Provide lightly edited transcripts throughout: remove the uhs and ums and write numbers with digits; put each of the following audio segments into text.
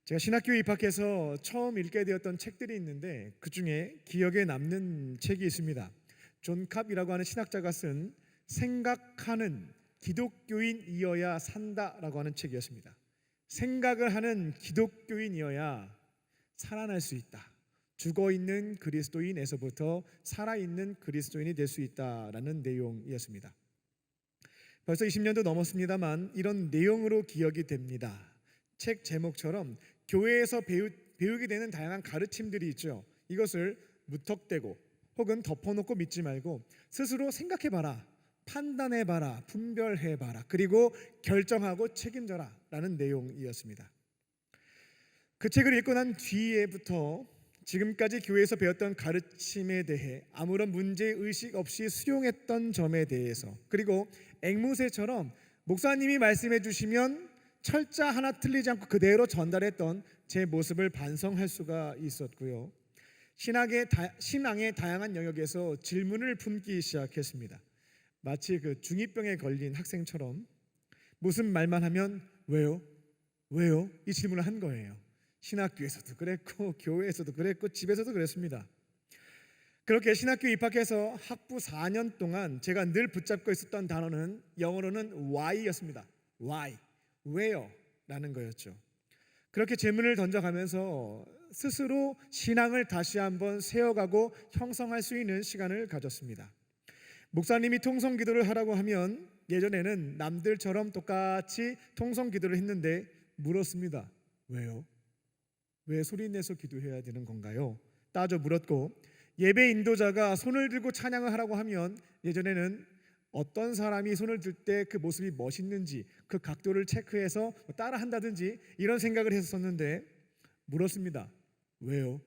제가 신학교에 입학해서 처음 읽게 되었던 책들이 있는데 그 중에 기억에 남는 책이 있습니다. 존 캅이라고 하는 신학자가 쓴 생각하는 기독교인이어야 산다라고 하는 책이었습니다. 생각을 하는 기독교인이어야 살아날 수 있다. 죽어있는 그리스도인에서부터 살아있는 그리스도인이 될 수 있다라는 내용이었습니다. 벌써 20년도 넘었습니다만 이런 내용으로 기억이 됩니다. 책 제목처럼 교회에서 배우게 되는 다양한 가르침들이 있죠. 이것을 무턱대고 혹은 덮어놓고 믿지 말고 스스로 생각해봐라, 판단해봐라, 분별해봐라, 그리고 결정하고 책임져라 라는 내용이었습니다. 그 책을 읽고 난 뒤에부터 지금까지 교회에서 배웠던 가르침에 대해 아무런 문제의식 없이 수용했던 점에 대해서, 그리고 앵무새처럼 목사님이 말씀해 주시면 철자 하나 틀리지 않고 그대로 전달했던 제 모습을 반성할 수가 있었고요. 신앙의 다양한 영역에서 질문을 품기 시작했습니다. 마치 그 중2병에 걸린 학생처럼 무슨 말만 하면 왜요? 왜요? 이 질문을 한 거예요. 신학교에서도 그랬고 교회에서도 그랬고 집에서도 그랬습니다. 그렇게 신학교에 입학해서 학부 4년 동안 제가 늘 붙잡고 있었던 단어는 영어로는 why였습니다. why, 왜요? 라는 거였죠. 그렇게 질문을 던져가면서 스스로 신앙을 다시 한번 세워가고 형성할 수 있는 시간을 가졌습니다. 목사님이 통성기도를 하라고 하면 예전에는 남들처럼 똑같이 통성기도를 했는데 물었습니다. 왜요? 왜 소리 내서 기도해야 되는 건가요? 따져 물었고, 예배 인도자가 손을 들고 찬양을 하라고 하면 예전에는 어떤 사람이 손을 들 때 그 모습이 멋있는지 그 각도를 체크해서 따라 한다든지 이런 생각을 했었는데 물었습니다. 왜요?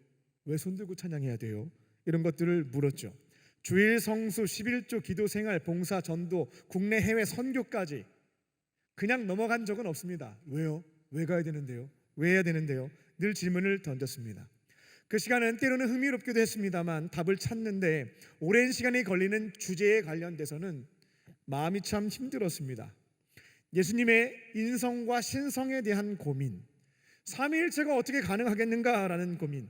왜 손 들고 찬양해야 돼요? 이런 것들을 물었죠. 주일 성수, 11조 기도 생활, 봉사, 전도, 국내 해외 선교까지 그냥 넘어간 적은 없습니다. 왜요? 왜 가야 되는데요? 왜 해야 되는데요? 늘 질문을 던졌습니다. 그 시간은 때로는 흥미롭기도 했습니다만 답을 찾는데 오랜 시간이 걸리는 주제에 관련돼서는 마음이 참 힘들었습니다. 예수님의 인성과 신성에 대한 고민, 삼위일체가 어떻게 가능하겠는가라는 고민,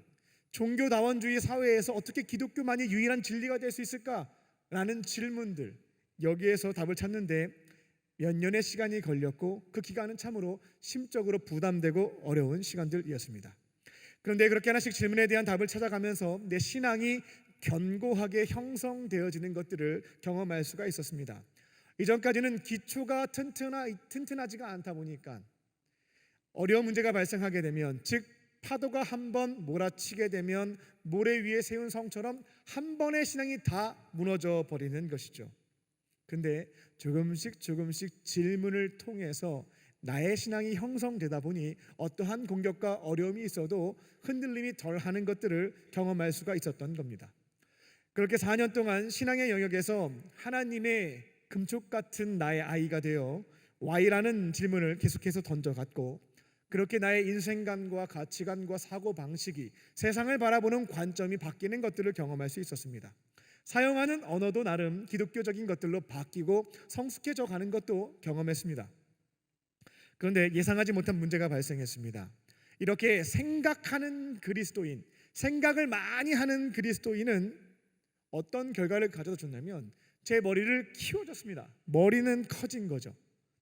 종교다원주의 사회에서 어떻게 기독교만이 유일한 진리가 될 수 있을까라는 질문들, 여기에서 답을 찾는데 몇 년의 시간이 걸렸고 그 기간은 참으로 심적으로 부담되고 어려운 시간들이었습니다. 그런데 그렇게 하나씩 질문에 대한 답을 찾아가면서 내 신앙이 견고하게 형성되어지는 것들을 경험할 수가 있었습니다. 이전까지는 기초가 튼튼하지가 않다 보니까 어려운 문제가 발생하게 되면, 즉 파도가 한번 몰아치게 되면 모래 위에 세운 성처럼 한 번의 신앙이 다 무너져 버리는 것이죠. 근데 조금씩 질문을 통해서 나의 신앙이 형성되다 보니 어떠한 공격과 어려움이 있어도 흔들림이 덜하는 것들을 경험할 수가 있었던 겁니다. 그렇게 4년 동안 신앙의 영역에서 하나님의 금촉 같은 나의 아이가 되어 Y라는 질문을 계속해서 던져갔고, 그렇게 나의 인생관과 가치관과 사고방식이, 세상을 바라보는 관점이 바뀌는 것들을 경험할 수 있었습니다. 사용하는 언어도 나름 기독교적인 것들로 바뀌고 성숙해져 가는 것도 경험했습니다. 그런데 예상하지 못한 문제가 발생했습니다. 이렇게 생각하는 그리스도인, 생각을 많이 하는 그리스도인은 어떤 결과를 가져다 줬냐면 제 머리를 키워줬습니다. 머리는 커진 거죠.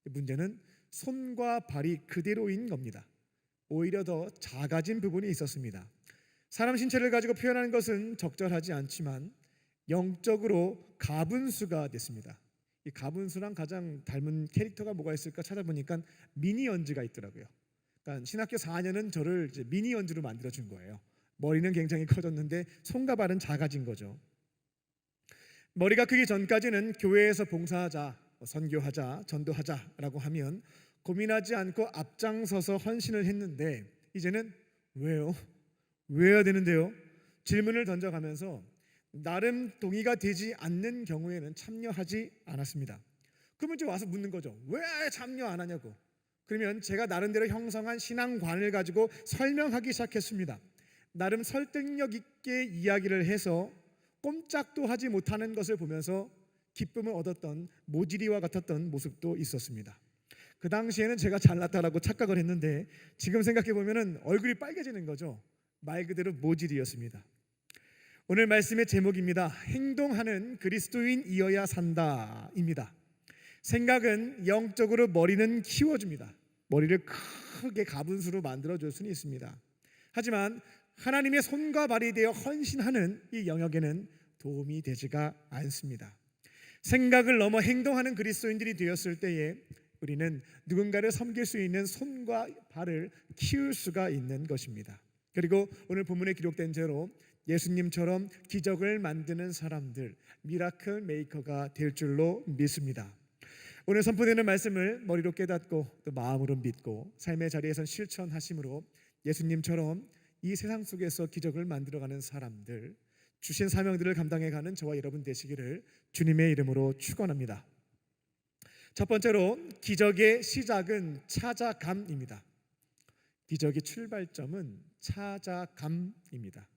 문제는 손과 발이 그대로인 겁니다. 오히려 더 작아진 부분이 있었습니다. 사람 신체를 가지고 표현하는 것은 적절하지 않지만 영적으로 가분수가 됐습니다. 이 가분수랑 가장 닮은 캐릭터가 뭐가 있을까 찾아보니까 미니언즈가 있더라고요. 그러니까 신학교 4년은 저를 이제 미니언즈로 만들어준 거예요. 머리는 굉장히 커졌는데 손과 발은 작아진 거죠. 머리가 크기 전까지는 교회에서 봉사하자, 선교하자, 전도하자라고 하면 고민하지 않고 앞장서서 헌신을 했는데 이제는 왜요? 왜 해야 되는데요? 질문을 던져가면서 나름 동의가 되지 않는 경우에는 참여하지 않았습니다. 그러면 이제 와서 묻는 거죠. 왜 참여 안 하냐고. 그러면 제가 나름대로 형성한 신앙관을 가지고 설명하기 시작했습니다. 나름 설득력 있게 이야기를 해서 꼼짝도 하지 못하는 것을 보면서 기쁨을 얻었던 모지리와 같았던 모습도 있었습니다. 그 당시에는 제가 잘났다라고 착각을 했는데 지금 생각해 보면은 얼굴이 빨개지는 거죠. 말 그대로 모질이었습니다. 오늘 말씀의 제목입니다. 행동하는 그리스도인이어야 산다입니다. 생각은 영적으로 머리는 키워줍니다. 머리를 크게 가분수로 만들어줄 수는 있습니다. 하지만 하나님의 손과 발이 되어 헌신하는 이 영역에는 도움이 되지가 않습니다. 생각을 넘어 행동하는 그리스도인들이 되었을 때에 우리는 누군가를 섬길 수 있는 손과 발을 키울 수가 있는 것입니다. 그리고 오늘 본문에 기록된 대로 예수님처럼 기적을 만드는 사람들, 미라클 메이커가 될 줄로 믿습니다. 오늘 선포되는 말씀을 머리로 깨닫고 또 마음으로 믿고 삶의 자리에선 실천하심으로 예수님처럼 이 세상 속에서 기적을 만들어가는 사람들, 주신 사명들을 감당해가는 저와 여러분 되시기를 주님의 이름으로 축원합니다. 첫 번째로 기적의 시작은 찾아감입니다. 기적의 출발점은 찾아감입니다.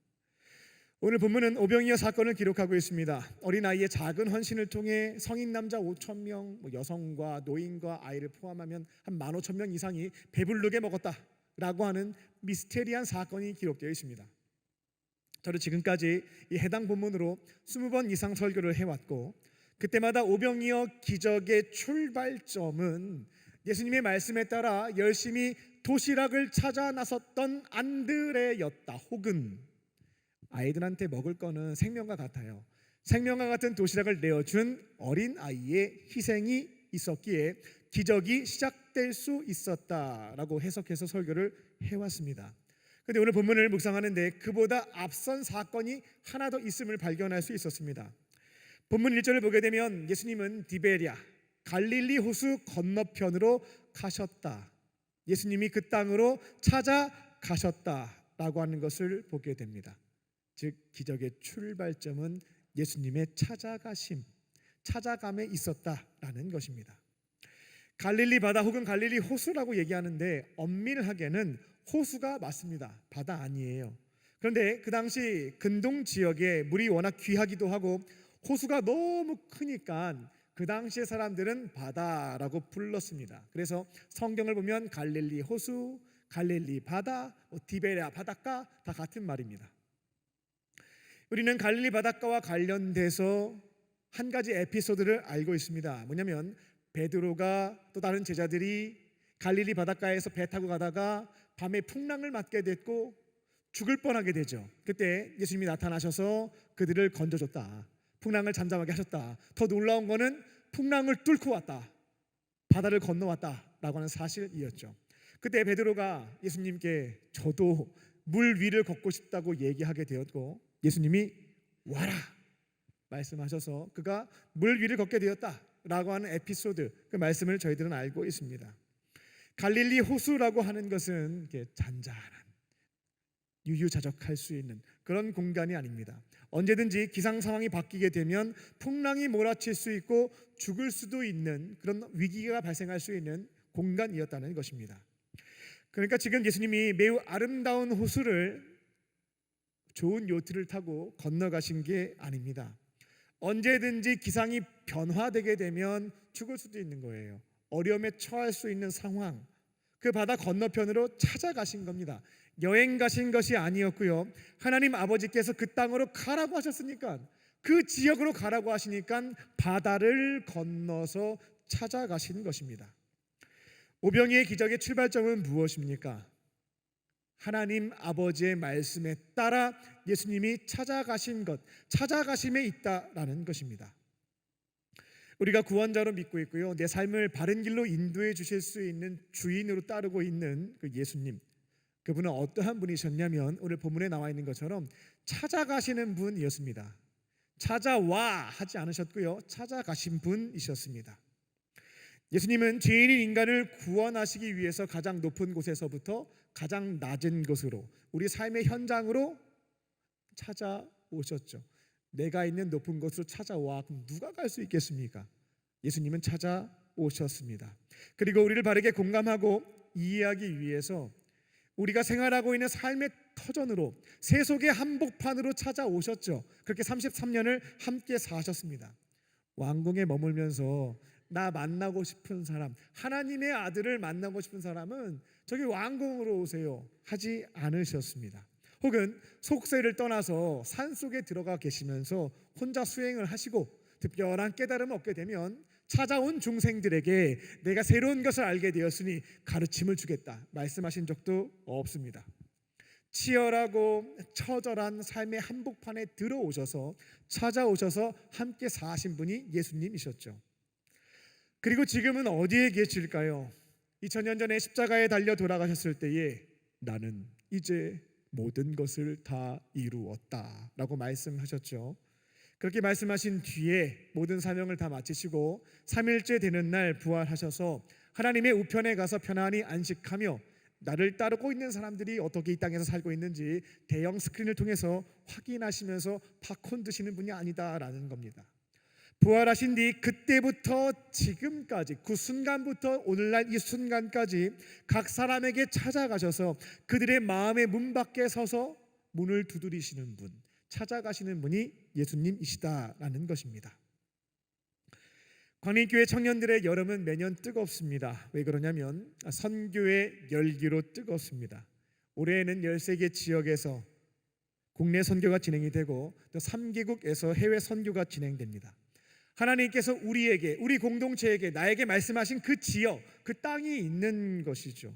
오늘 본문은 오병이어 사건을 기록하고 있습니다. 어린아이의 작은 헌신을 통해 성인 남자 5,000명, 여성과 노인과 아이를 포함하면 한 15,000명 이상이 배부르게 먹었다라고 하는 미스테리한 사건이 기록되어 있습니다. 저는 지금까지 이 해당 본문으로 20번 이상 설교를 해왔고 그때마다 오병이어 기적의 출발점은 예수님의 말씀에 따라 열심히 도시락을 찾아 나섰던 안드레였다. 혹은 아이들한테 먹을 거는 생명과 같아요. 생명과 같은 도시락을 내어준 어린아이의 희생이 있었기에 기적이 시작될 수 있었다라고 해석해서 설교를 해왔습니다. 그런데 오늘 본문을 묵상하는데 그보다 앞선 사건이 하나 더 있음을 발견할 수 있었습니다. 본문 1절을 보게 되면 예수님은 디베랴 갈릴리 호수 건너편으로 가셨다. 예수님이 그 땅으로 찾아가셨다라고 하는 것을 보게 됩니다. 즉 기적의 출발점은 예수님의 찾아가심, 찾아감에 있었다라는 것입니다. 갈릴리 바다 혹은 갈릴리 호수라고 얘기하는데 엄밀하게는 호수가 맞습니다. 바다 아니에요. 그런데 그 당시 근동 지역에 물이 워낙 귀하기도 하고 호수가 너무 크니까 그 당시의 사람들은 바다라고 불렀습니다. 그래서 성경을 보면 갈릴리 호수, 갈릴리 바다, 디베랴 바닷가 다 같은 말입니다. 우리는 갈릴리 바닷가와 관련돼서 한 가지 에피소드를 알고 있습니다. 뭐냐면 베드로가 또 다른 제자들이 갈릴리 바닷가에서 배 타고 가다가 밤에 풍랑을 맞게 됐고 죽을 뻔하게 되죠. 그때 예수님이 나타나셔서 그들을 건져줬다. 풍랑을 잠잠하게 하셨다. 더 놀라운 거는 풍랑을 뚫고 왔다. 바다를 건너왔다라고 하는 사실이었죠. 그때 베드로가 예수님께 저도 물 위를 걷고 싶다고 얘기하게 되었고 예수님이 와라 말씀하셔서 그가 물 위를 걷게 되었다라고 하는 에피소드, 그 말씀을 저희들은 알고 있습니다. 갈릴리 호수라고 하는 것은 잔잔한 유유자적할 수 있는 그런 공간이 아닙니다. 언제든지 기상 상황이 바뀌게 되면 풍랑이 몰아칠 수 있고 죽을 수도 있는 그런 위기가 발생할 수 있는 공간이었다는 것입니다. 그러니까 지금 예수님이 매우 아름다운 호수를 좋은 요트를 타고 건너가신 게 아닙니다. 언제든지 기상이 변화되게 되면 죽을 수도 있는 거예요. 어려움에 처할 수 있는 상황, 그 바다 건너편으로 찾아가신 겁니다. 여행 가신 것이 아니었고요. 하나님 아버지께서 그 땅으로 가라고 하셨으니까, 그 지역으로 가라고 하시니까 바다를 건너서 찾아가신 것입니다. 오병이의 기적의 출발점은 무엇입니까? 하나님 아버지의 말씀에 따라 예수님이 찾아가신 것, 찾아가심에 있다라는 것입니다. 우리가 구원자로 믿고 있고요, 내 삶을 바른 길로 인도해 주실 수 있는 주인으로 따르고 있는 그 예수님, 그분은 어떠한 분이셨냐면 오늘 본문에 나와 있는 것처럼 찾아가시는 분이었습니다. 찾아와 하지 않으셨고요, 찾아가신 분이셨습니다. 예수님은 죄인인 인간을 구원하시기 위해서 가장 높은 곳에서부터 가장 낮은 곳으로, 우리 삶의 현장으로 찾아오셨죠. 내가 있는 높은 곳으로 찾아와 그럼 누가 갈 수 있겠습니까? 예수님은 찾아오셨습니다. 그리고 우리를 바르게 공감하고 이해하기 위해서 우리가 생활하고 있는 삶의 터전으로, 세속의 한복판으로 찾아오셨죠. 그렇게 33년을 함께 사셨습니다. 왕궁에 머물면서 나 만나고 싶은 사람, 하나님의 아들을 만나고 싶은 사람은 저기 왕궁으로 오세요 하지 않으셨습니다. 혹은 속세를 떠나서 산속에 들어가 계시면서 혼자 수행을 하시고 특별한 깨달음을 얻게 되면 찾아온 중생들에게 내가 새로운 것을 알게 되었으니 가르침을 주겠다 말씀하신 적도 없습니다. 치열하고 처절한 삶의 한복판에 들어오셔서 찾아오셔서 함께 사신 분이 예수님이셨죠. 그리고 지금은 어디에 계실까요? 2000년 전에 십자가에 달려 돌아가셨을 때에 나는 이제 모든 것을 다 이루었다 라고 말씀하셨죠. 그렇게 말씀하신 뒤에 모든 사명을 다 마치시고 3일째 되는 날 부활하셔서 하나님의 우편에 가서 편안히 안식하며 나를 따르고 있는 사람들이 어떻게 이 땅에서 살고 있는지 대형 스크린을 통해서 확인하시면서 팝콘 드시는 분이 아니다라는 겁니다. 부활하신 뒤 그때부터 지금까지 그 순간부터 오늘날 이 순간까지 각 사람에게 찾아가셔서 그들의 마음의 문 밖에 서서 문을 두드리시는 분, 찾아가시는 분이 예수님이시다라는 것입니다. 광림교회 청년들의 여름은 매년 뜨겁습니다. 왜 그러냐면 선교의 열기로 뜨겁습니다. 올해에는 13개 지역에서 국내 선교가 진행이 되고 또 3개국에서 해외 선교가 진행됩니다. 하나님께서 우리에게, 우리 공동체에게, 나에게 말씀하신 그 지역, 그 땅이 있는 것이죠.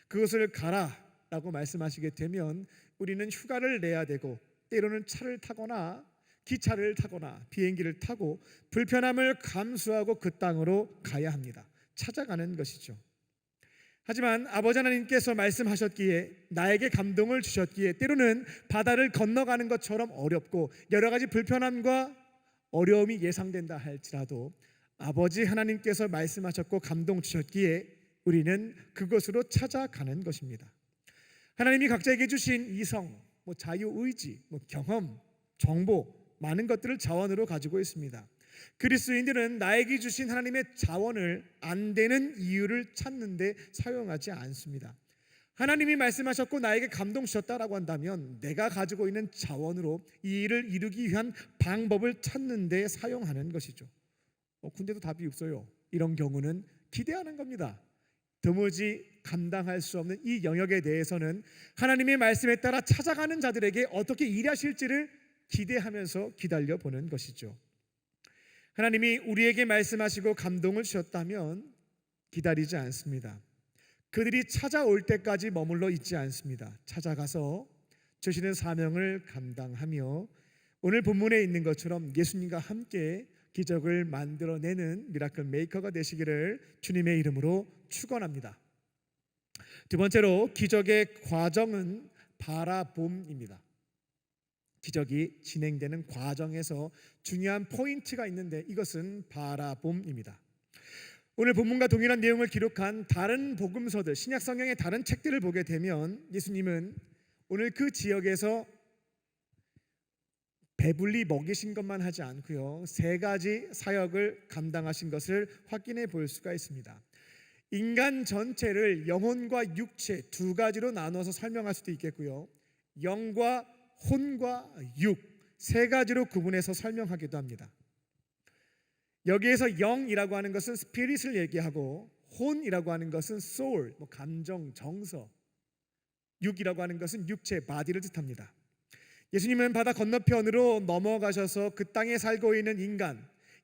그것을 가라라고 말씀하시게 되면 우리는 휴가를 내야 되고 때로는 차를 타거나 기차를 타거나 비행기를 타고 불편함을 감수하고 그 땅으로 가야 합니다. 찾아가는 것이죠. 하지만 아버지 하나님께서 말씀하셨기에 나에게 감동을 주셨기에 때로는 바다를 건너가는 것처럼 어렵고 여러 가지 불편함과 어려움이 예상된다 할지라도 아버지 하나님께서 말씀하셨고 감동 주셨기에 우리는 그것으로 찾아가는 것입니다. 하나님이 각자에게 주신 이성, 자유의지, 경험, 정보 많은 것들을 자원으로 가지고 있습니다. 그리스도인들은 나에게 주신 하나님의 자원을 안 되는 이유를 찾는데 사용하지 않습니다. 하나님이 말씀하셨고 나에게 감동 주셨다라고 한다면 내가 가지고 있는 자원으로 이 일을 이루기 위한 방법을 찾는데 사용하는 것이죠. 근데도 답이 없어요. 이런 경우는 기대하는 겁니다. 도무지 감당할 수 없는 이 영역에 대해서는 하나님의 말씀에 따라 찾아가는 자들에게 어떻게 일하실지를 기대하면서 기다려 보는 것이죠. 하나님이 우리에게 말씀하시고 감동을 주셨다면 기다리지 않습니다. 그들이 찾아올 때까지 머물러 있지 않습니다. 찾아가서 주시는 사명을 감당하며 오늘 본문에 있는 것처럼 예수님과 함께 기적을 만들어내는 미라클 메이커가 되시기를 주님의 이름으로 축원합니다. 두 번째로 기적의 과정은 바라봄입니다. 기적이 진행되는 과정에서 중요한 포인트가 있는데 이것은 바라봄입니다. 오늘 본문과 동일한 내용을 기록한 다른 복음서들, 신약 성경의 다른 책들을 보게 되면 예수님은 오늘 그 지역에서 배불리 먹이신 것만 하지 않고요, 세 가지 사역을 감당하신 것을 확인해 볼 수가 있습니다. 인간 전체를 영혼과 육체 두 가지로 나눠서 설명할 수도 있겠고요, 영과 혼과 육 세 가지로 구분해서 설명하기도 합니다. 여기에서 영이라고 하는 것은 스피릿을 얘기하고 혼이라고 하는 것은 soul, 감정, 정서, 육이라고 하는 것은 육체, 바디를 뜻합니다. 예수님은 바다 건너편으로 넘어가셔서 그 땅에 살고 있는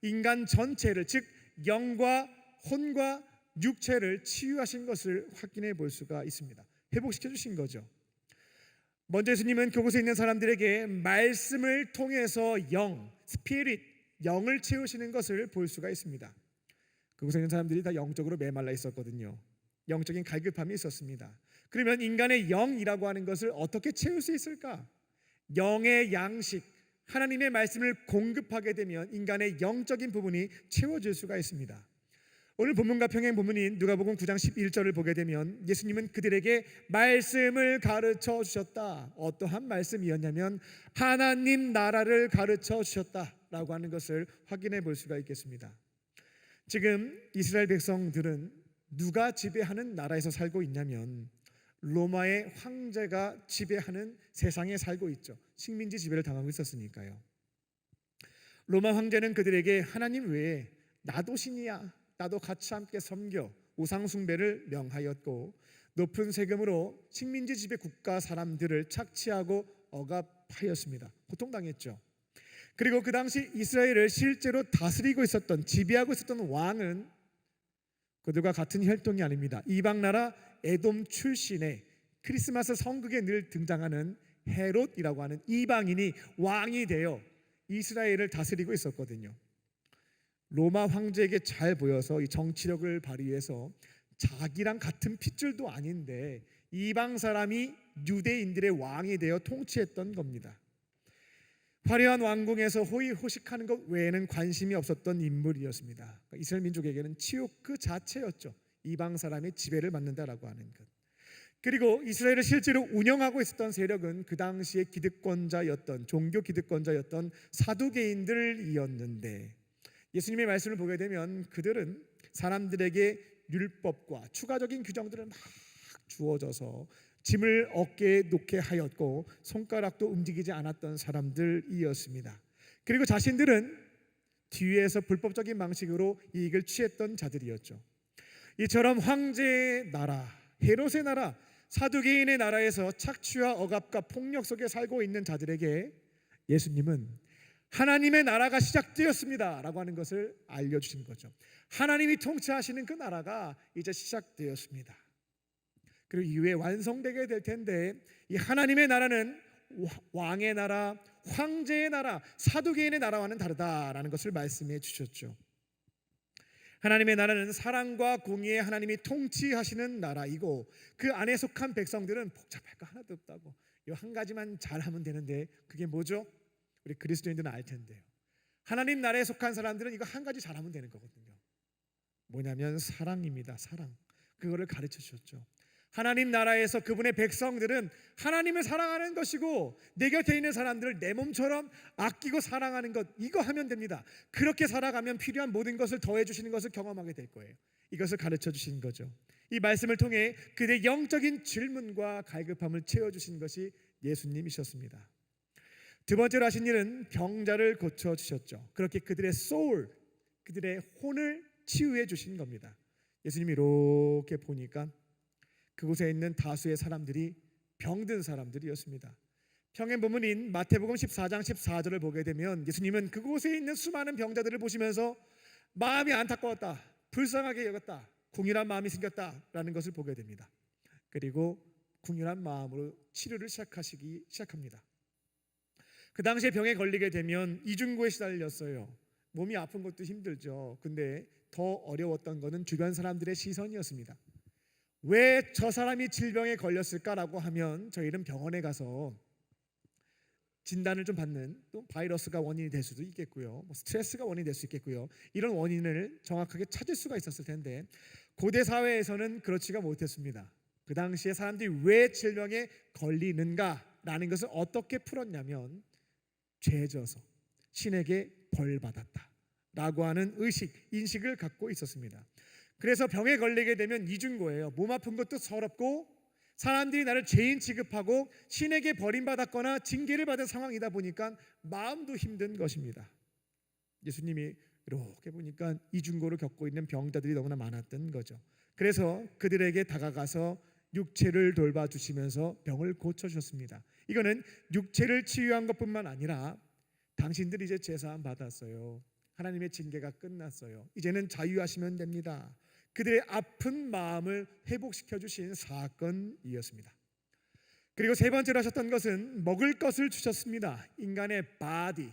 인간 전체를, 즉 영과 혼과 육체를 치유하신 것을 확인해 볼 수가 있습니다. 회복시켜 주신 거죠. 먼저 예수님은 그곳에 있는 사람들에게 말씀을 통해서 스피릿, 영을 채우시는 것을 볼 수가 있습니다. 그곳에 있는 사람들이 다 영적으로 메말라 있었거든요. 영적인 갈급함이 있었습니다. 그러면 인간의 영이라고 하는 것을 어떻게 채울 수 있을까? 영의 양식, 하나님의 말씀을 공급하게 되면 인간의 영적인 부분이 채워질 수가 있습니다. 오늘 본문과 평행 본문인 누가복음 9장 11절을 보게 되면 예수님은 그들에게 말씀을 가르쳐 주셨다. 어떠한 말씀이었냐면 하나님 나라를 가르쳐 주셨다라고 하는 것을 확인해 볼 수가 있겠습니다. 지금 이스라엘 백성들은 누가 지배하는 나라에서 살고 있냐면 로마의 황제가 지배하는 세상에 살고 있죠. 식민지 지배를 당하고 있었으니까요. 로마 황제는 그들에게 하나님 외에 나도 신이야, 나도 같이 함께 섬겨 우상 숭배를 명하였고, 높은 세금으로 식민지 지배 국가 사람들을 착취하고 억압하였습니다. 고통당했죠. 그리고 그 당시 이스라엘을 실제로 다스리고 있었던, 지배하고 있었던 왕은 그들과 같은 혈통이 아닙니다. 이방 나라 에돔 출신의 크리스마스 성극에 늘 등장하는 헤롯이라고 하는 이방인이 왕이 되어 이스라엘을 다스리고 있었거든요. 로마 황제에게 잘 보여서 이 정치력을 발휘해서 자기랑 같은 핏줄도 아닌데 이방 사람이 유대인들의 왕이 되어 통치했던 겁니다. 화려한 왕궁에서 호의호식하는 것 외에는 관심이 없었던 인물이었습니다. 그러니까 이스라엘 민족에게는 치욕 그 자체였죠. 이방 사람의 지배를 받는다라고 하는 것. 그리고 이스라엘을 실제로 운영하고 있었던 세력은 그 당시의 기득권자였던, 종교 기득권자였던 사두개인들이었는데, 예수님의 말씀을 보게 되면 그들은 사람들에게 율법과 추가적인 규정들을 막 주어져서 짐을 어깨에 놓게 하였고 손가락도 움직이지 않았던 사람들이었습니다. 그리고 자신들은 뒤에서 불법적인 방식으로 이익을 취했던 자들이었죠. 이처럼 황제의 나라, 헤롯의 나라, 사두개인의 나라에서 착취와 억압과 폭력 속에 살고 있는 자들에게 예수님은 하나님의 나라가 시작되었습니다 라고 하는 것을 알려주신 거죠. 하나님이 통치하시는 그 나라가 이제 시작되었습니다. 그리고 이후에 완성되게 될 텐데, 이 하나님의 나라는 왕의 나라, 황제의 나라, 사두개인의 나라와는 다르다라는 것을 말씀해 주셨죠. 하나님의 나라는 사랑과 공의의 하나님이 통치하시는 나라이고, 그 안에 속한 백성들은 복잡할 거 하나도 없다고, 이 한 가지만 잘하면 되는데 그게 뭐죠? 우리 그리스도인들은 알 텐데요. 하나님 나라에 속한 사람들은 이거 한 가지 잘하면 되는 거거든요. 뭐냐면 사랑입니다. 사랑. 그거를 가르쳐 주셨죠. 하나님 나라에서 그분의 백성들은 하나님을 사랑하는 것이고, 내 곁에 있는 사람들을 내 몸처럼 아끼고 사랑하는 것, 이거 하면 됩니다. 그렇게 살아가면 필요한 모든 것을 더해 주시는 것을 경험하게 될 거예요. 이것을 가르쳐 주신 거죠. 이 말씀을 통해 그들의 영적인 질문과 갈급함을 채워주신 것이 예수님이셨습니다. 두 번째로 하신 일은 병자를 고쳐주셨죠. 그렇게 그들의 소울, 그들의 혼을 치유해 주신 겁니다. 예수님이 이렇게 보니까 그곳에 있는 다수의 사람들이 병든 사람들이었습니다. 평행 본문인 마태복음 14장 14절을 보게 되면 예수님은 그곳에 있는 수많은 병자들을 보시면서 마음이 안타까웠다, 불쌍하게 여겼다, 궁휼한 마음이 생겼다라는 것을 보게 됩니다. 그리고 궁휼한 마음으로 치료를 시작합니다. 그 당시에 병에 걸리게 되면 이중고에 시달렸어요. 몸이 아픈 것도 힘들죠. 근데 더 어려웠던 것은 주변 사람들의 시선이었습니다. 왜 저 사람이 질병에 걸렸을까라고 하면 저희는 병원에 가서 진단을 좀 받는, 또 바이러스가 원인이 될 수도 있겠고요, 스트레스가 원인이 될 수 있겠고요, 이런 원인을 정확하게 찾을 수가 있었을 텐데 고대 사회에서는 그렇지가 못했습니다. 그 당시에 사람들이 왜 질병에 걸리는가라는 것을 어떻게 풀었냐면 죄져서 신에게 벌 받았다 라고 하는 인식을 갖고 있었습니다. 그래서 병에 걸리게 되면 이중고예요. 몸 아픈 것도 서럽고 사람들이 나를 죄인 취급하고 신에게 버림받았거나 징계를 받은 상황이다 보니까 마음도 힘든 것입니다. 예수님이 이렇게 보니까 이중고를 겪고 있는 병자들이 너무나 많았던 거죠. 그래서 그들에게 다가가서 육체를 돌봐주시면서 병을 고쳐주셨습니다. 이거는 육체를 치유한 것뿐만 아니라 당신들이 이제 제사함 받았어요. 하나님의 징계가 끝났어요. 이제는 자유하시면 됩니다. 그들의 아픈 마음을 회복시켜 주신 사건이었습니다. 그리고 세 번째로 하셨던 것은 먹을 것을 주셨습니다. 인간의 바디,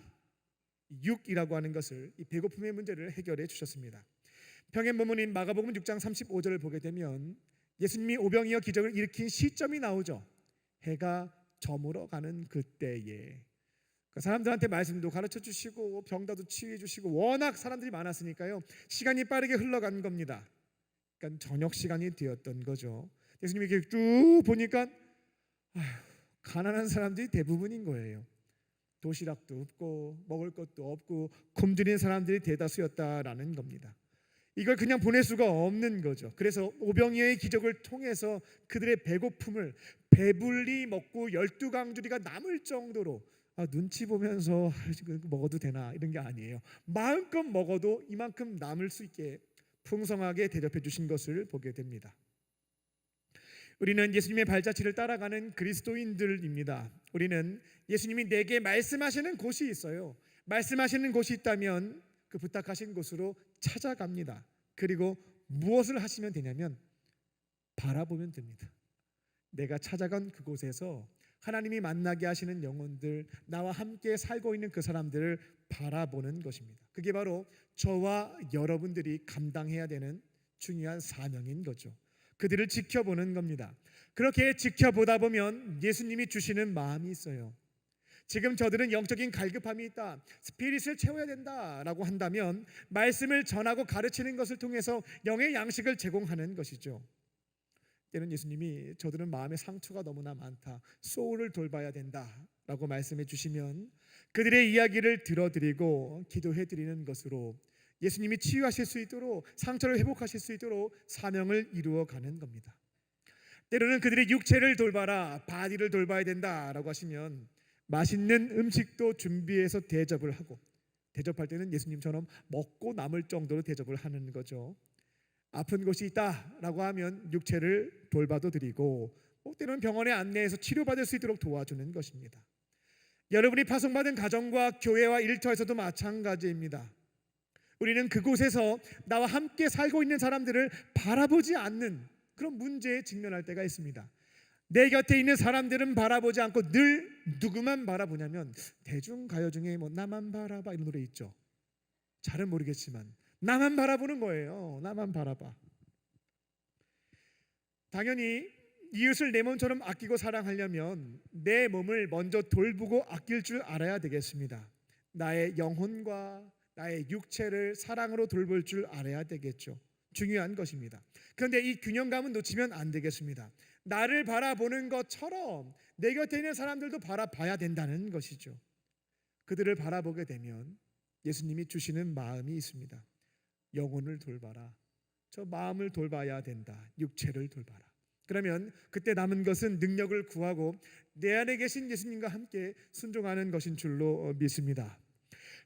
육이라고 하는 것을, 이 배고픔의 문제를 해결해 주셨습니다. 평행 본문인 마가복음 6장 35절을 보게 되면 예수님이 오병이어 기적을 일으킨 시점이 나오죠. 해가 저물어 가는 그때에 사람들한테 말씀도 가르쳐 주시고 병다도 치유해 주시고 워낙 사람들이 많았으니까요, 시간이 빠르게 흘러간 겁니다. 그러니까 저녁 시간이 되었던 거죠. 예수님이 이렇게 쭉 보니까 가난한 사람들이 대부분인 거예요. 도시락도 없고 먹을 것도 없고 굶주린 사람들이 대다수였다라는 겁니다. 이걸 그냥 보낼 수가 없는 거죠. 그래서 오병이어의 기적을 통해서 그들의 배고픔을 배불리 먹고 12강주리가 남을 정도로 눈치 보면서 먹어도 되나 이런 게 아니에요. 마음껏 먹어도 이만큼 남을 수 있게 풍성하게 대접해 주신 것을 보게 됩니다. 우리는 예수님의 발자취를 따라가는 그리스도인들입니다. 우리는 예수님이 내게 말씀하시는 곳이 있어요. 말씀하시는 곳이 있다면 그 부탁하신 곳으로 찾아갑니다. 그리고 무엇을 하시면 되냐면 바라보면 됩니다. 내가 찾아간 그곳에서 하나님이 만나게 하시는 영혼들, 나와 함께 살고 있는 그 사람들을 바라보는 것입니다. 그게 바로 저와 여러분들이 감당해야 되는 중요한 사명인 거죠. 그들을 지켜보는 겁니다. 그렇게 지켜보다 보면 예수님이 주시는 마음이 있어요. 지금 저들은 영적인 갈급함이 있다, 스피릿을 채워야 된다라고 한다면 말씀을 전하고 가르치는 것을 통해서 영의 양식을 제공하는 것이죠. 때는 예수님이 저들은 마음의 상처가 너무나 많다, 소울을 돌봐야 된다라고 말씀해 주시면 그들의 이야기를 들어드리고 기도해 드리는 것으로 예수님이 치유하실 수 있도록, 상처를 회복하실 수 있도록 사명을 이루어가는 겁니다. 때로는 그들의 육체를 돌봐라, 바디를 돌봐야 된다라고 하시면 맛있는 음식도 준비해서 대접을 하고, 대접할 때는 예수님처럼 먹고 남을 정도로 대접을 하는 거죠. 아픈 곳이 있다라고 하면 육체를 돌봐도 드리고, 때로는 병원에 안내해서 치료받을 수 있도록 도와주는 것입니다. 여러분이 파송받은 가정과 교회와 일터에서도 마찬가지입니다. 우리는 그곳에서 나와 함께 살고 있는 사람들을 바라보지 않는 그런 문제에 직면할 때가 있습니다. 내 곁에 있는 사람들은 바라보지 않고 늘 누구만 바라보냐면, 대중가요 중에 나만 바라봐 이런 노래 있죠. 잘은 모르겠지만 나만 바라보는 거예요. 나만 바라봐. 당연히 이웃을 내 몸처럼 아끼고 사랑하려면 내 몸을 먼저 돌보고 아낄 줄 알아야 되겠습니다. 나의 영혼과 나의 육체를 사랑으로 돌볼 줄 알아야 되겠죠. 중요한 것입니다. 그런데 이 균형감은 놓치면 안 되겠습니다. 나를 바라보는 것처럼 내 곁에 있는 사람들도 바라봐야 된다는 것이죠. 그들을 바라보게 되면 예수님이 주시는 마음이 있습니다. 영혼을 돌봐라. 저 마음을 돌봐야 된다. 육체를 돌봐라. 그러면 그때 남은 것은 능력을 구하고 내 안에 계신 예수님과 함께 순종하는 것인 줄로 믿습니다.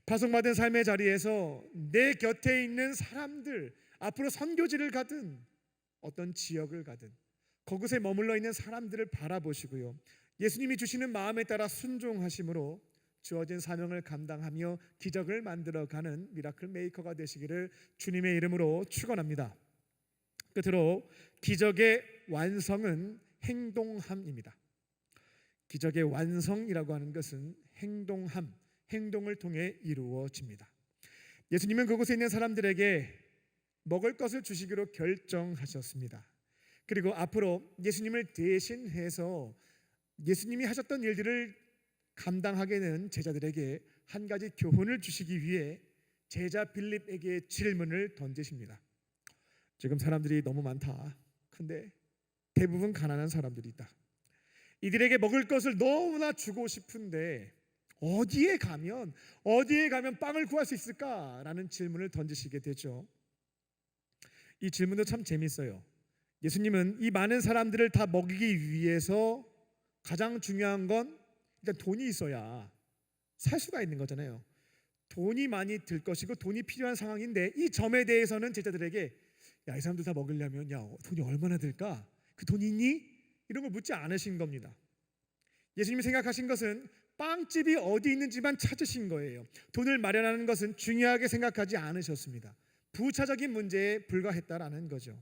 파송받은 삶의 자리에서 내 곁에 있는 사람들, 앞으로 선교지를 가든 어떤 지역을 가든 그곳에 머물러 있는 사람들을 바라보시고요, 예수님이 주시는 마음에 따라 순종하심으로 주어진 사명을 감당하며 기적을 만들어가는 미라클 메이커가 되시기를 주님의 이름으로 축원합니다. 끝으로 기적의 완성은 행동함입니다. 기적의 완성이라고 하는 것은 행동함, 행동을 통해 이루어집니다. 예수님은 그곳에 있는 사람들에게 먹을 것을 주시기로 결정하셨습니다. 그리고 앞으로 예수님을 대신해서 예수님이 하셨던 일들을 감당하게 된 제자들에게 한 가지 교훈을 주시기 위해 제자 빌립에게 질문을 던지십니다. 지금 사람들이 너무 많다. 근데 대부분 가난한 사람들이 있다. 이들에게 먹을 것을 너무나 주고 싶은데 어디에 가면 빵을 구할 수 있을까라는 질문을 던지시게 되죠. 이 질문도 참 재밌어요. 예수님은 이 많은 사람들을 다 먹이기 위해서 가장 중요한 건 일단 돈이 있어야 살 수가 있는 거잖아요. 돈이 많이 들 것이고 돈이 필요한 상황인데 이 점에 대해서는 제자들에게 이 사람들 다 먹으려면 돈이 얼마나 들까? 그 돈이 있니? 이런 걸 묻지 않으신 겁니다. 예수님이 생각하신 것은 빵집이 어디 있는지만 찾으신 거예요. 돈을 마련하는 것은 중요하게 생각하지 않으셨습니다. 부차적인 문제에 불과했다라는 거죠.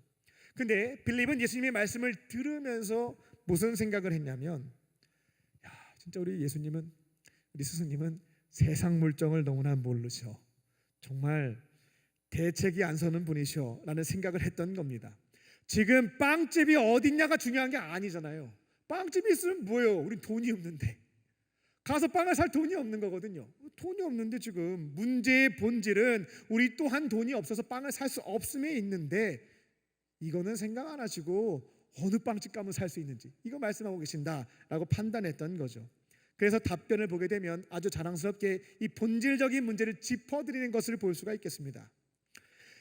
근데 빌립은 예수님의 말씀을 들으면서 무슨 생각을 했냐면, 진짜 우리 예수님은, 우리 스승님은 세상 물정을 너무나 모르셔. 정말 대책이 안 서는 분이셔 라는 생각을 했던 겁니다. 지금 빵집이 어딨냐가 중요한 게 아니잖아요. 빵집이 있으면 뭐예요? 우리 돈이 없는데 가서 빵을 살 돈이 없는 거거든요. 돈이 없는데 지금 문제의 본질은 우리 또한 돈이 없어서 빵을 살 수 없음에 있는데, 이거는 생각 안 하시고 어느 빵집 가면 살 수 있는지 이거 말씀하고 계신다라고 판단했던 거죠. 그래서 답변을 보게 되면 아주 자랑스럽게 이 본질적인 문제를 짚어드리는 것을 볼 수가 있겠습니다.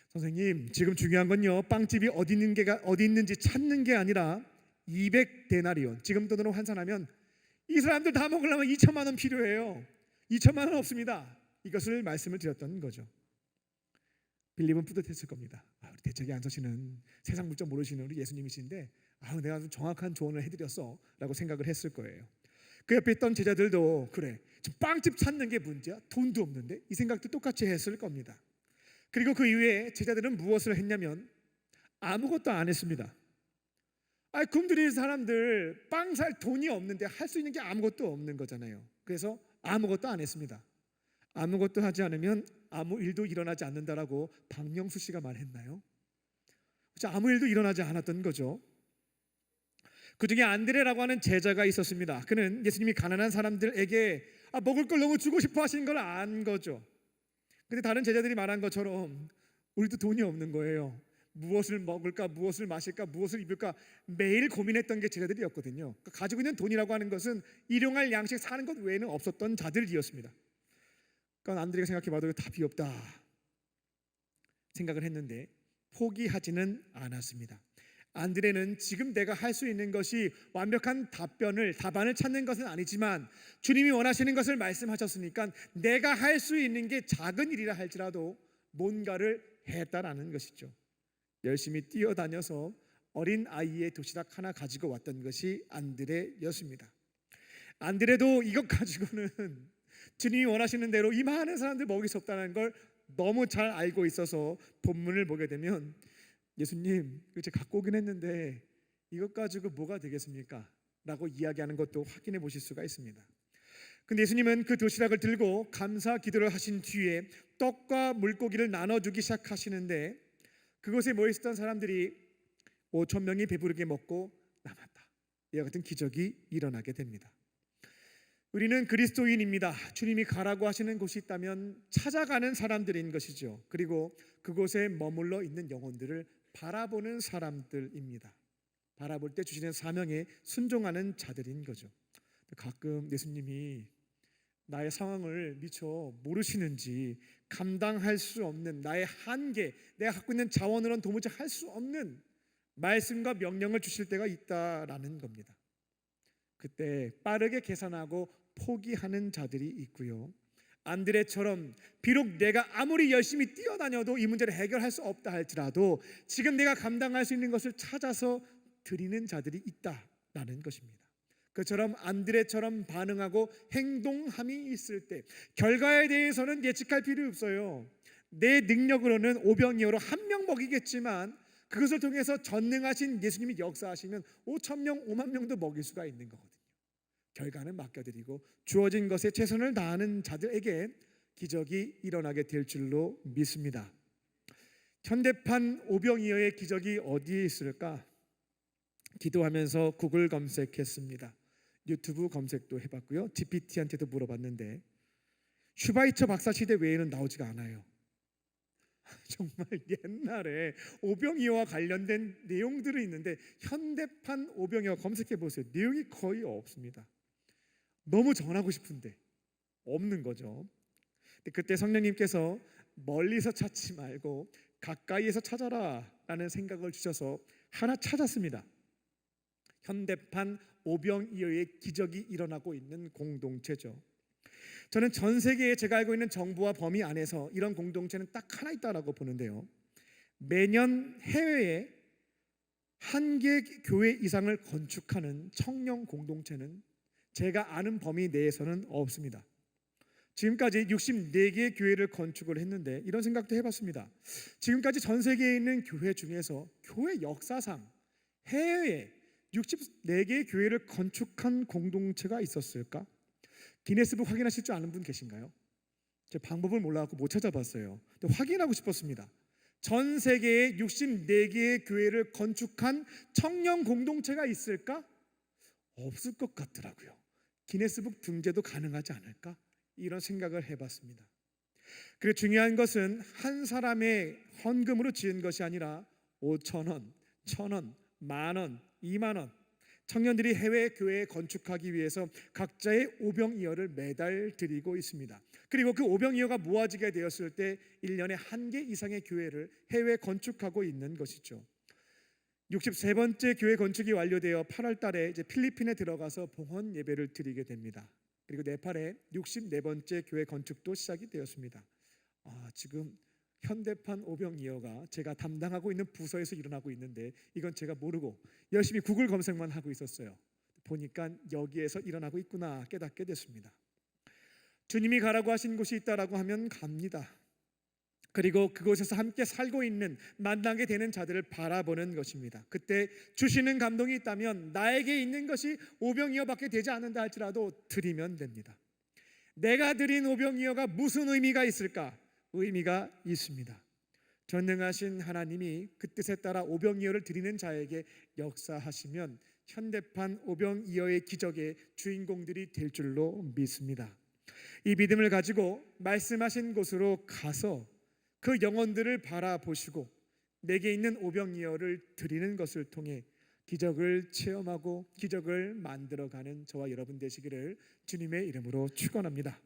선생님, 지금 중요한 건요, 빵집이 어디 있는지 찾는 게 아니라 200데나리온, 지금 돈으로 환산하면 이 사람들 다 먹으려면 2천만 원 필요해요. 2천만 원 없습니다. 이것을 말씀을 드렸던 거죠. 빌립은 뿌듯했을 겁니다. 우리 대책에 앉으시는 세상 물정 모르시는 우리 예수님이신데 내가 좀 정확한 조언을 해드렸어 라고 생각을 했을 거예요. 그 옆에 있던 제자들도 그래, 지금 빵집 찾는 게 문제야? 돈도 없는데? 이 생각도 똑같이 했을 겁니다. 그리고 그 이후에 제자들은 무엇을 했냐면 아무것도 안 했습니다. 굶주린 사람들 빵 살 돈이 없는데 할 수 있는 게 아무것도 없는 거잖아요. 그래서 아무것도 안 했습니다. 아무것도 하지 않으면 아무 일도 일어나지 않는다라고 박명수 씨가 말했나요? 아무 일도 일어나지 않았던 거죠. 그 중에 안드레라고 하는 제자가 있었습니다. 그는 예수님이 가난한 사람들에게 먹을 걸 너무 주고 싶어 하시는 걸 안 거죠. 근데 다른 제자들이 말한 것처럼 우리도 돈이 없는 거예요. 무엇을 먹을까, 무엇을 마실까, 무엇을 입을까 매일 고민했던 게 제자들이었거든요. 가지고 있는 돈이라고 하는 것은 일용할 양식 사는 것 외에는 없었던 자들이었습니다. 그러니까 안드레가 생각해봐도 답이 없다 생각을 했는데 포기하지는 않았습니다. 안드레는 지금 내가 할 수 있는 것이 완벽한 답안을 찾는 것은 아니지만 주님이 원하시는 것을 말씀하셨으니까 내가 할 수 있는 게 작은 일이라 할지라도 뭔가를 했다라는 것이죠. 열심히 뛰어다녀서 어린 아이의 도시락 하나 가지고 왔던 것이 안드레였습니다. 안드레도 이것 가지고는 주님이 원하시는 대로 이 많은 사람들 먹일 수 없다는 걸 너무 잘 알고 있어서 본문을 보게 되면 예수님 이제 갖고 오긴 했는데 이것 가지고 뭐가 되겠습니까? 라고 이야기하는 것도 확인해 보실 수가 있습니다. 근데 예수님은 그 도시락을 들고 감사 기도를 하신 뒤에 떡과 물고기를 나눠주기 시작하시는데 그곳에 모여있었던 사람들이 5천 명이 배부르게 먹고 남았다. 이와 같은 기적이 일어나게 됩니다. 우리는 그리스도인입니다. 주님이 가라고 하시는 곳이 있다면 찾아가는 사람들인 것이죠. 그리고 그곳에 머물러 있는 영혼들을 바라보는 사람들입니다. 바라볼 때 주시는 사명에 순종하는 자들인 거죠. 가끔 예수님이 나의 상황을 미처 모르시는지 감당할 수 없는 나의 한계, 내가 갖고 있는 자원으로는 도무지 할 수 없는 말씀과 명령을 주실 때가 있다라는 겁니다. 그때 빠르게 계산하고 포기하는 자들이 있고요. 안드레처럼 비록 내가 아무리 열심히 뛰어다녀도 이 문제를 해결할 수 없다 할지라도 지금 내가 감당할 수 있는 것을 찾아서 드리는 자들이 있다라는 것입니다. 그처럼 안드레처럼 반응하고 행동함이 있을 때 결과에 대해서는 예측할 필요 없어요. 내 능력으로는 오병이어로 한 명 먹이겠지만 그것을 통해서 전능하신 예수님이 역사하시면 5천 명, 5만 명도 먹일 수가 있는 거거든요. 결과는 맡겨드리고 주어진 것에 최선을 다하는 자들에게 기적이 일어나게 될 줄로 믿습니다. 현대판 오병이어의 기적이 어디에 있을까? 기도하면서 구글 검색했습니다. 유튜브 검색도 해봤고요. GPT한테도 물어봤는데 슈바이처 박사 시대 외에는 나오지가 않아요. 정말 옛날에 오병이어와 관련된 내용들이 있는데 현대판 오병이어 검색해 보세요. 내용이 거의 없습니다. 너무 전하고 싶은데 없는 거죠. 그때 성령님께서 멀리서 찾지 말고 가까이에서 찾아라 라는 생각을 주셔서 하나 찾았습니다. 현대판 오병이어의 기적이 일어나고 있는 공동체죠. 저는 전 세계에 제가 알고 있는 정부와 범위 안에서 이런 공동체는 딱 하나 있다라고 보는데요. 매년 해외에 1개 교회 이상을 건축하는 청년 공동체는 제가 아는 범위 내에서는 없습니다. 지금까지 64개의 교회를 건축을 했는데 이런 생각도 해봤습니다. 지금까지 전 세계에 있는 교회 중에서 교회 역사상 해외에 64개의 교회를 건축한 공동체가 있었을까? 기네스북 확인하실 줄 아는 분 계신가요? 제 방법을 몰라서 못 찾아봤어요. 근데 확인하고 싶었습니다. 전 세계에 64개의 교회를 건축한 청년 공동체가 있을까? 없을 것 같더라고요. 기네스북 등재도 가능하지 않을까? 이런 생각을 해봤습니다. 그리고 중요한 것은 한 사람의 헌금으로 지은 것이 아니라 5,000원, 1,000원, 만원, 2만원 청년들이 해외 교회에 건축하기 위해서 각자의 오병이어를 매달 드리고 있습니다. 그리고 그 오병이어가 모아지게 되었을 때 1년에 1개 이상의 교회를 해외 건축하고 있는 것이죠. 63번째 교회 건축이 완료되어 8월 달에 이제 필리핀에 들어가서 봉헌 예배를 드리게 됩니다. 그리고 네팔에 64번째 교회 건축도 시작이 되었습니다. 지금 현대판 오병이어가 제가 담당하고 있는 부서에서 일어나고 있는데 이건 제가 모르고 열심히 구글 검색만 하고 있었어요. 보니까 여기에서 일어나고 있구나 깨닫게 됐습니다. 주님이 가라고 하신 곳이 있다라고 하면 갑니다. 그리고 그곳에서 함께 살고 있는 만나게 되는 자들을 바라보는 것입니다. 그때 주시는 감동이 있다면 나에게 있는 것이 오병이어밖에 되지 않는다 할지라도 드리면 됩니다. 내가 드린 오병이어가 무슨 의미가 있을까? 의미가 있습니다. 전능하신 하나님이 그 뜻에 따라 오병이어를 드리는 자에게 역사하시면 현대판 오병이어의 기적의 주인공들이 될 줄로 믿습니다. 이 믿음을 가지고 말씀하신 곳으로 가서 그 영혼들을 바라보시고 내게 있는 오병이어를 드리는 것을 통해 기적을 체험하고 기적을 만들어가는 저와 여러분 되시기를 주님의 이름으로 축원합니다.